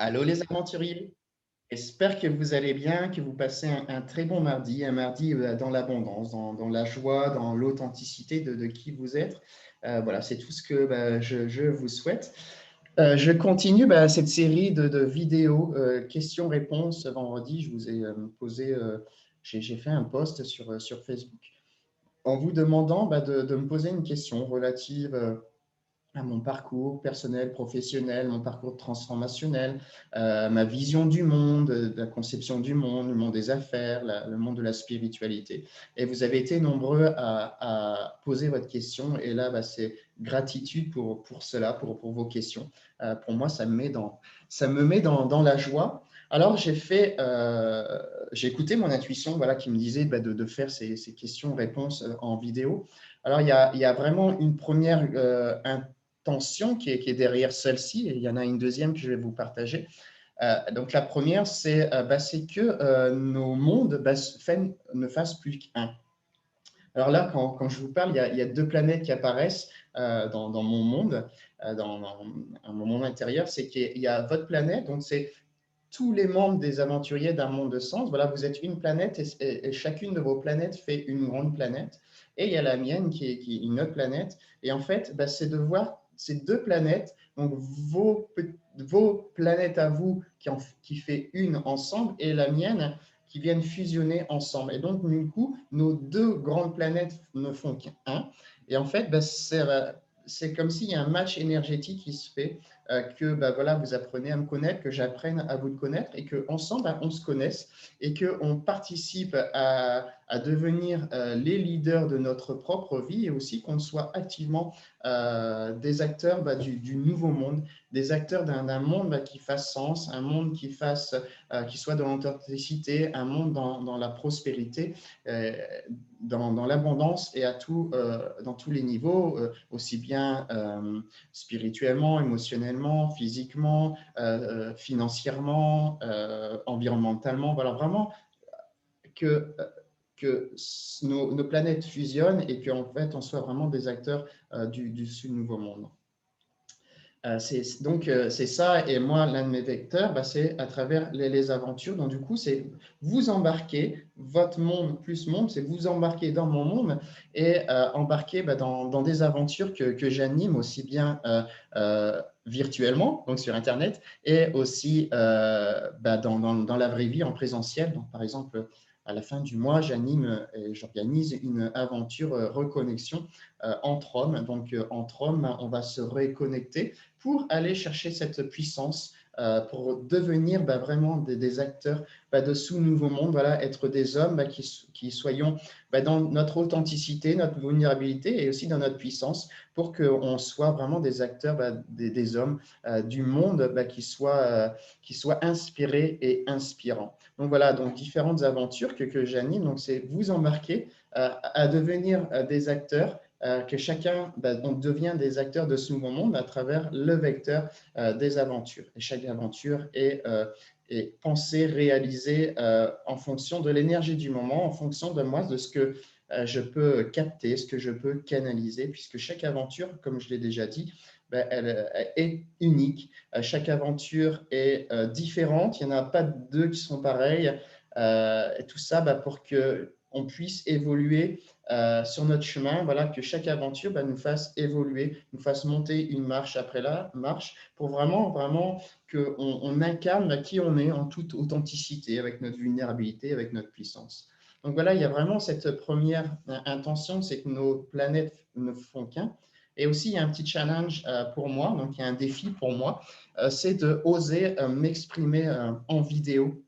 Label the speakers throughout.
Speaker 1: Allô les aventuriers, j'espère que vous allez bien, que vous passez un très bon mardi, un mardi dans l'abondance, dans la joie, dans l'authenticité de qui vous êtes. Voilà, c'est tout ce que je vous souhaite. Je continue cette série de vidéos questions-réponses. Vendredi, je vous ai posé, j'ai fait un post sur Facebook en vous demandant de me poser une question relative à mon parcours personnel, professionnel, mon parcours transformationnel, ma vision du monde, de la conception du monde, le monde des affaires, le monde de la spiritualité. Et vous avez été nombreux à poser votre question. Et là, c'est gratitude pour cela, pour vos questions. Pour moi, ça me met dans la joie. Alors, j'ai écouté mon intuition voilà, qui me disait de faire ces questions-réponses en vidéo. Alors, il y a vraiment une première tension qui est derrière celle-ci, et il y en a une deuxième que je vais vous partager. Donc la première, c'est que nos mondes ne fassent plus qu'un. Alors là, quand je vous parle, il y a deux planètes qui apparaissent dans mon monde, dans mon monde intérieur. C'est qu'il y a votre planète, donc c'est tous les membres des aventuriers d'un monde de sens. Voilà, vous êtes une planète et chacune de vos planètes fait une grande planète. Et il y a la mienne qui est une autre planète. Et en fait, c'est de voir ces deux planètes, donc vos planètes à vous qui fait une ensemble et la mienne qui viennent fusionner ensemble. Et donc, du coup, nos deux grandes planètes ne font qu'un. Et en fait, c'est comme s'il y a un match énergétique qui se fait que voilà, vous apprenez à me connaître, que j'apprenne à vous connaître et qu'ensemble, on se connaisse et qu'on participe à devenir les leaders de notre propre vie et aussi qu'on soit activement des acteurs du nouveau monde, des acteurs d'un monde qui fasse sens, un monde qui soit dans l'authenticité, un monde dans la prospérité, dans l'abondance et dans tous les niveaux, aussi bien spirituellement, émotionnellement, physiquement, financièrement, environnementalement. Voilà, vraiment que, que nos planètes fusionnent et qu'en fait, on soit vraiment des acteurs du nouveau monde. C'est ça, et moi, l'un de mes vecteurs, c'est à travers les aventures. Donc, du coup, c'est vous embarquer, votre monde plus monde, c'est vous embarquer dans mon monde et embarquer dans des aventures que j'anime aussi bien virtuellement, donc sur Internet, et aussi dans la vraie vie en présentiel. Donc, par exemple, à la fin du mois, j'anime et j'organise une aventure reconnexion entre hommes. Donc, entre hommes, on va se reconnecter pour aller chercher cette puissance, pour devenir vraiment des acteurs de ce nouveau monde, voilà, être des hommes qui soyons dans notre authenticité, notre vulnérabilité et aussi dans notre puissance pour qu'on soit vraiment des acteurs, des hommes du monde qui soient inspirés et inspirants. Donc voilà, donc différentes aventures que j'anime. Donc c'est vous embarquer à devenir des acteurs que chacun, on devient des acteurs de ce nouveau monde à travers le vecteur des aventures. Et chaque aventure est pensée, réalisée en fonction de l'énergie du moment, en fonction de moi, de ce que je peux capter, ce que je peux canaliser, puisque chaque aventure, comme je l'ai déjà dit, elle est unique. Chaque aventure est différente. Il n'y en a pas deux qui sont pareilles. Et tout ça pour qu'on puisse évoluer sur notre chemin, voilà, que chaque aventure nous fasse évoluer, nous fasse monter une marche après la marche, pour vraiment qu'on incarne qui on est en toute authenticité, avec notre vulnérabilité, avec notre puissance. Donc voilà, il y a vraiment cette première intention, c'est que nos planètes ne font qu'un. Et aussi, il y a un petit challenge pour moi, donc il y a un défi pour moi, c'est de oser m'exprimer en vidéo,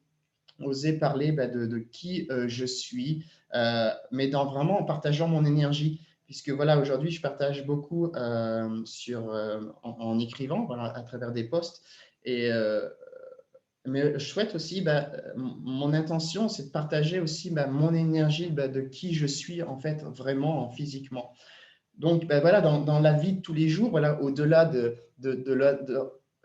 Speaker 1: oser parler de qui je suis, mais vraiment en partageant mon énergie. Puisque voilà, aujourd'hui, je partage beaucoup en écrivant, voilà, à travers des posts. Mais je souhaite aussi, mon intention, c'est de partager aussi mon énergie de qui je suis en fait vraiment physiquement. Donc, voilà, dans la vie de tous les jours, voilà, au-delà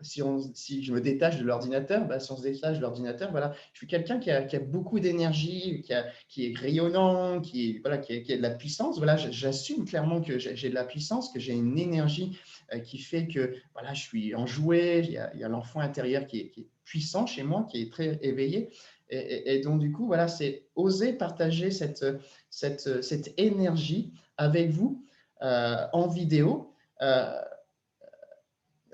Speaker 1: si je me détache de l'ordinateur, si on se détache de l'ordinateur, voilà, je suis quelqu'un qui a beaucoup d'énergie, qui est rayonnant, voilà, qui a de la puissance. Voilà, j'assume clairement que j'ai de la puissance, que j'ai une énergie qui fait que voilà, je suis enjoué, il y a l'enfant intérieur qui est puissant chez moi, qui est très éveillé. Et donc, du coup, voilà, c'est oser partager cette énergie avec vous en vidéo.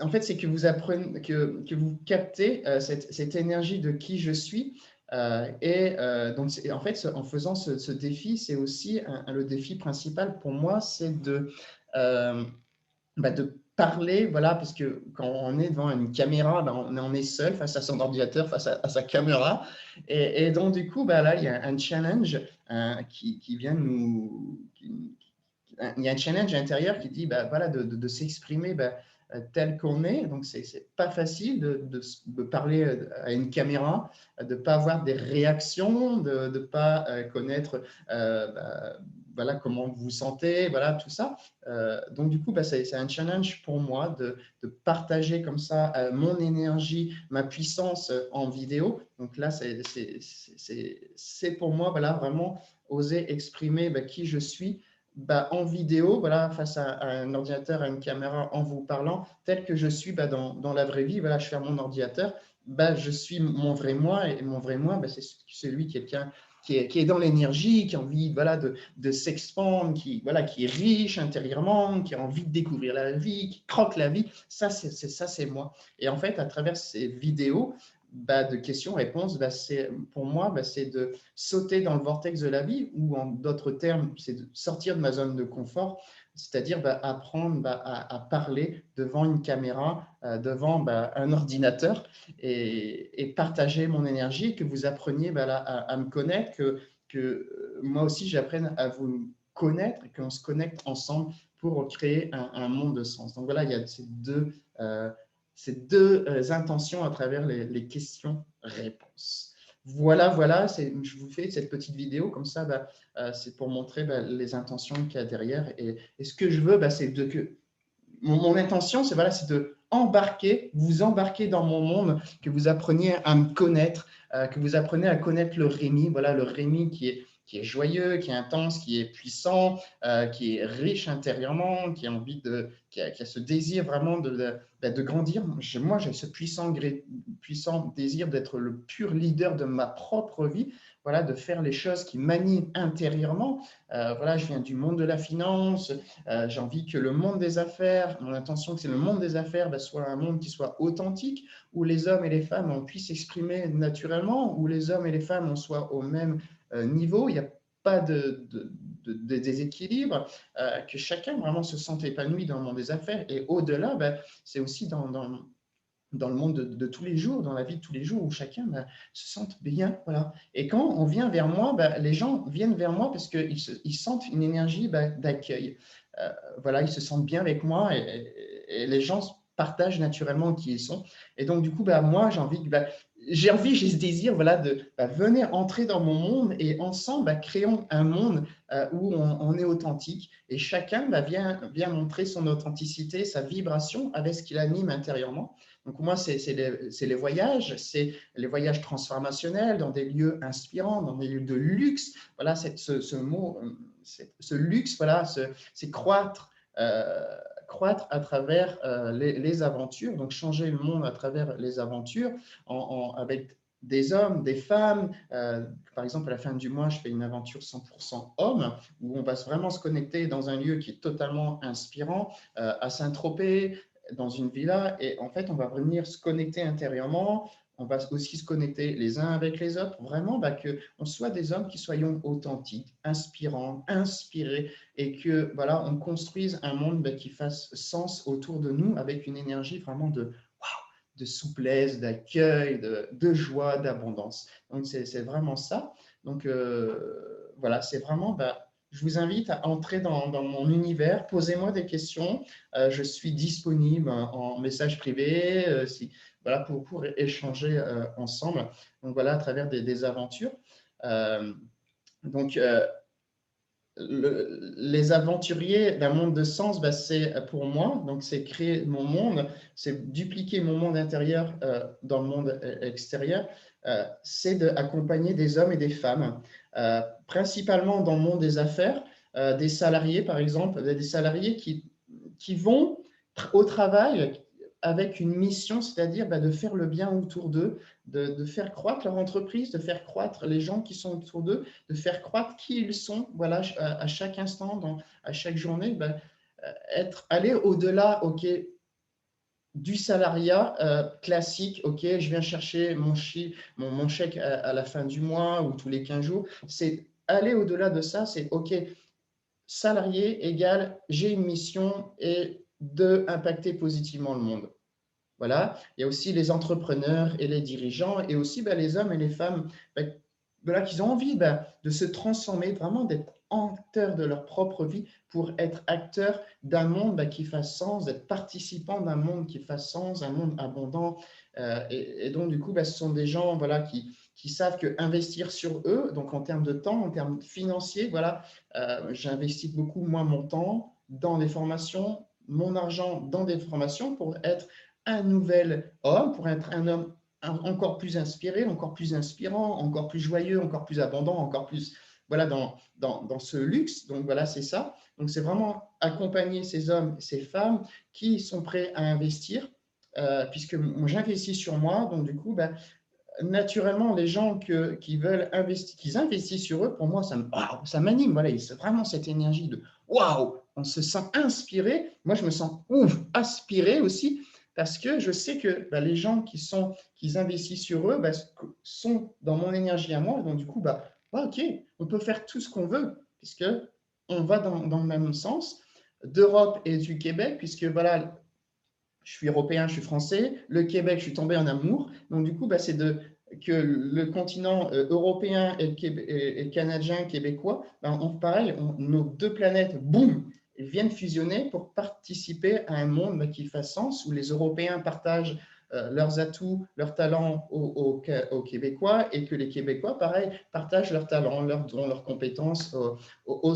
Speaker 1: En fait, c'est que vous apprenez, que vous captez cette énergie de qui je suis. Donc, en fait, en faisant ce défi, c'est aussi le défi principal pour moi, c'est euh, de parler, voilà, parce que quand on est devant une caméra, on est seul face à son ordinateur, face à sa caméra. Et donc, du coup, là, il y a un challenge qui vient il y a un challenge intérieur qui dit voilà, de s'exprimer tel qu'on est. Donc, c'est pas facile de parler à une caméra, de ne pas avoir des réactions, de ne pas connaître voilà, comment vous vous sentez, voilà, tout ça. Donc, du coup, c'est un challenge pour moi de partager comme ça mon énergie, ma puissance en vidéo. Donc là, c'est pour moi voilà, vraiment oser exprimer qui je suis en vidéo, voilà, face à un ordinateur, à une caméra, en vous parlant, tel que je suis dans la vraie vie. Voilà, je ferme mon ordinateur, je suis mon vrai moi, et mon vrai moi, c'est celui qui est dans l'énergie, qui a envie voilà, de s'expandre, voilà, qui est riche intérieurement, qui a envie de découvrir la vie, qui croque la vie. Ça, c'est moi. Et en fait, à travers ces vidéos, de questions-réponses, pour moi, c'est de sauter dans le vortex de la vie, ou en d'autres termes, c'est de sortir de ma zone de confort, c'est-à-dire apprendre à parler devant une caméra, devant un ordinateur, et partager mon énergie, que vous appreniez à me connaître, que moi aussi j'apprenne à vous connaître, et qu'on se connecte ensemble pour créer un monde de sens. Donc voilà, il y a ces deux intentions à travers les questions-réponses. Voilà, je vous fais cette petite vidéo, comme ça, c'est pour montrer les intentions qu'il y a derrière. Et ce que je veux, c'est que mon intention, c'est voilà, de vous embarquer dans mon monde, que vous appreniez à me connaître, que vous appreniez à connaître le Rémi, voilà, le Rémi qui est joyeux, qui est intense, qui est puissant, qui est riche intérieurement, qui a ce désir vraiment de grandir. Moi, j'ai ce puissant désir d'être le pur leader de ma propre vie, voilà, de faire les choses qui m'animent intérieurement. Voilà, je viens du monde de la finance, j'ai envie que le monde des affaires, mon intention, c'est le monde des affaires soit un monde qui soit authentique, où les hommes et les femmes puissent s'exprimer naturellement, où les hommes et les femmes on soit au même niveau, il n'y a pas de déséquilibre, que chacun vraiment se sente épanoui dans le monde des affaires. Et au-delà, c'est aussi dans le monde de tous les jours, dans la vie de tous les jours, où chacun se sente bien. Voilà. Et quand on vient vers moi, les gens viennent vers moi parce qu'ils sentent une énergie d'accueil. Voilà, ils se sentent bien avec moi, et les gens partagent naturellement qui ils sont. Et donc, du coup, moi, j'ai ce désir voilà, de venir entrer dans mon monde, et ensemble, créons un monde où on est authentique, et chacun vient montrer son authenticité, sa vibration avec ce qu'il anime intérieurement. Donc, moi, c'est les voyages transformationnels dans des lieux inspirants, dans des lieux de luxe. Voilà, ce mot, ce luxe, voilà, c'est croître à travers les aventures, donc changer le monde à travers les aventures, avec des hommes, des femmes. Par exemple, à la fin du mois, je fais une aventure 100% homme, où on va vraiment se connecter dans un lieu qui est totalement inspirant, à Saint-Tropez, dans une villa, et en fait, on va venir se connecter intérieurement. On va aussi se connecter les uns avec les autres, vraiment qu'on soit des hommes qui soyons authentiques, inspirants, inspirés, et que voilà, on construise un monde qui fasse sens autour de nous, avec une énergie vraiment de souplesse, d'accueil, de joie, d'abondance. Donc, c'est vraiment ça. Donc, voilà, c'est vraiment, je vous invite à entrer dans mon univers, posez-moi des questions. Je suis disponible en message privé, voilà, pour échanger ensemble. Donc, voilà, à travers des aventures. Donc, les aventuriers d'un monde de sens, c'est pour moi, donc c'est créer mon monde, c'est dupliquer mon monde intérieur dans le monde extérieur, c'est d'accompagner des hommes et des femmes, principalement dans le monde des affaires, des salariés par exemple, des salariés qui vont au travail avec une mission, c'est-à-dire de faire le bien autour d'eux, de faire croître leur entreprise, de faire croître les gens qui sont autour d'eux, de faire croître qui ils sont, voilà, à chaque instant, à chaque journée, aller au-delà, ok, du salariat classique, ok, je viens chercher mon chèque à la fin du mois ou tous les 15 jours, c'est aller au-delà de ça, c'est ok, salarié égale j'ai une mission et de impacter positivement le monde. Voilà. Il y a aussi les entrepreneurs et les dirigeants et aussi les hommes et les femmes voilà, qui ont envie de se transformer, vraiment d'être acteurs de leur propre vie pour être acteurs d'un monde qui fasse sens, d'être participants d'un monde qui fasse sens, un monde abondant. Et donc, du coup, ce sont des gens voilà, qui savent que investir sur eux, donc en termes de temps, en termes financiers, voilà, j'investis beaucoup moins mon temps dans des formations, mon argent dans des formations pour être un nouvel homme, pour être un homme encore plus inspiré, encore plus inspirant, encore plus joyeux, encore plus abondant, encore plus voilà, dans ce luxe. Donc voilà, c'est ça. Donc c'est vraiment accompagner ces hommes, ces femmes qui sont prêts à investir, puisque j'investis sur moi. Donc du coup, naturellement, les gens qui veulent investir, qui investissent sur eux, pour moi, ça m'anime. Voilà, c'est vraiment cette énergie de waouh, on se sent inspiré. Moi, je me sens aspiré aussi parce que je sais que les gens qui investissent sur eux sont dans mon énergie à moi. Donc, du coup, ok, on peut faire tout ce qu'on veut puisque on va dans le même sens d'Europe et du Québec, puisque voilà, je suis européen, je suis français. Le Québec, je suis tombé en amour. Donc, du coup, c'est que le continent européen et canadien, québécois, pareil, nos deux planètes, boum, viennent fusionner pour participer à un monde qui fasse sens, où les Européens partagent leurs atouts, leurs talents aux Québécois et que les Québécois, pareil, partagent leurs talents, leurs dons, leurs compétences aux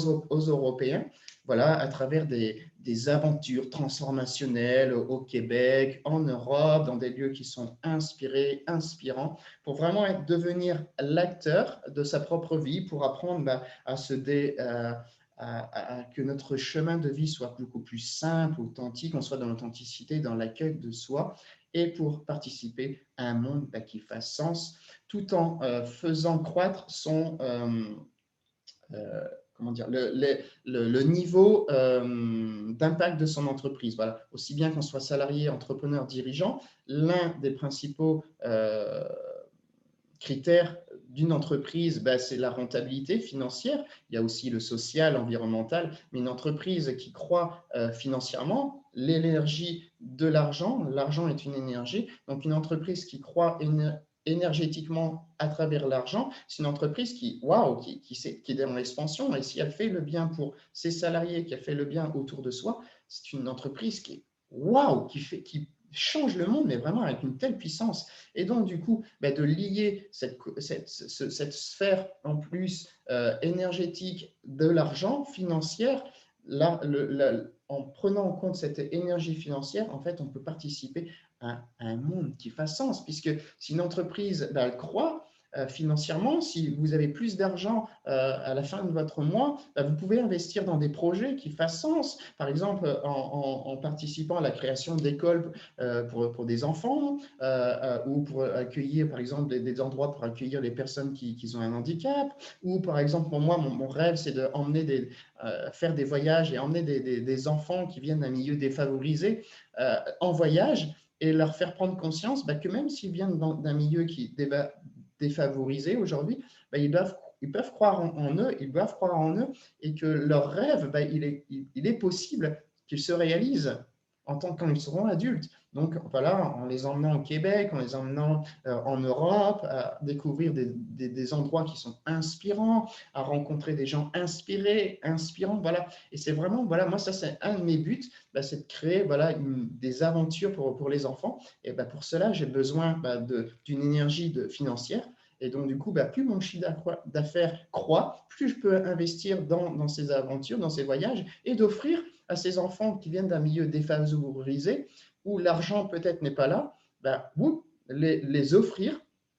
Speaker 1: Européens. Voilà, à travers des aventures transformationnelles au Québec, en Europe, dans des lieux qui sont inspirés, inspirants, pour vraiment devenir l'acteur de sa propre vie, pour apprendre que notre chemin de vie soit beaucoup plus simple, authentique, on soit dans l'authenticité, dans l'accueil de soi, et pour participer à un monde qui fasse sens, tout en faisant croître son comment dire, le niveau d'impact de son entreprise. Voilà. Aussi bien qu'on soit salarié, entrepreneur, dirigeant, l'un des principaux critères d'une entreprise, c'est la rentabilité financière. Il y a aussi le social, environnemental, mais une entreprise qui croît financièrement, l'énergie de l'argent, l'argent est une énergie, donc une entreprise qui croît énergétiquement à travers l'argent, c'est une entreprise qui est dans l'expansion, et si elle fait le bien pour ses salariés, qui a fait le bien autour de soi, c'est une entreprise qui qui change le monde, mais vraiment avec une telle puissance. Et donc, du coup, de lier cette sphère en plus énergétique de l'argent financière, en prenant en compte cette énergie financière, en fait, on peut participer à un monde qui fasse sens, puisque si une entreprise elle croît financièrement, si vous avez plus d'argent à la fin de votre mois, vous pouvez investir dans des projets qui fassent sens. Par exemple, en participant à la création d'écoles pour des enfants ou pour accueillir, par exemple, des endroits pour accueillir les personnes qui ont un handicap. Ou, par exemple, pour moi, mon rêve, c'est d'emmener faire des voyages et emmener des enfants qui viennent d'un milieu défavorisé en voyage et leur faire prendre conscience que même s'ils viennent d'un milieu qui est défavorisé aujourd'hui, ils peuvent croire en eux, ils doivent croire en eux et que leur rêve, il est possible qu'ils se réalisent quand ils seront adultes. Donc voilà, en les emmenant au Québec, en les emmenant en Europe, à découvrir des endroits qui sont inspirants, à rencontrer des gens inspirés, inspirants, voilà. Et c'est vraiment, voilà, moi ça c'est un de mes buts, c'est de créer voilà, des aventures pour les enfants. Et pour cela, j'ai besoin d'une énergie financière. Et donc, du coup, plus mon chiffre d'affaires croît, plus je peux investir dans ces aventures, dans ces voyages et d'offrir à ces enfants qui viennent d'un milieu défavorisé où l'argent peut-être n'est pas là, les offrir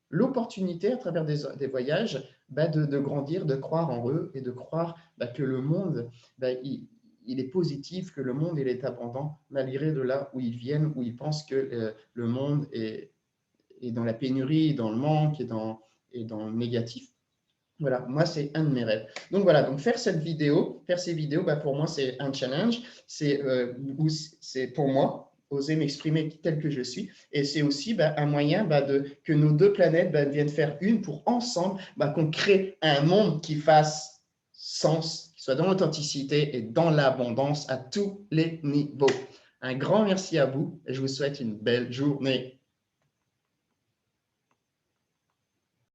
Speaker 1: l'opportunité à travers des voyages de grandir, de croire en eux et de croire que le monde, il est positif, que le monde il est abondant, malgré de là où ils viennent, où ils pensent que le monde est dans la pénurie, dans le manque et dans le négatif. Voilà, moi, c'est un de mes rêves. Donc voilà, donc faire ces vidéos, bah, pour moi, c'est un challenge. C'est pour moi oser m'exprimer tel que je suis. Et c'est aussi bah, un moyen bah, que nos deux planètes bah, viennent faire une pour ensemble bah, qu'on crée un monde qui fasse sens, qui soit dans l'authenticité et dans l'abondance à tous les niveaux. Un grand merci à vous et je vous souhaite une belle journée.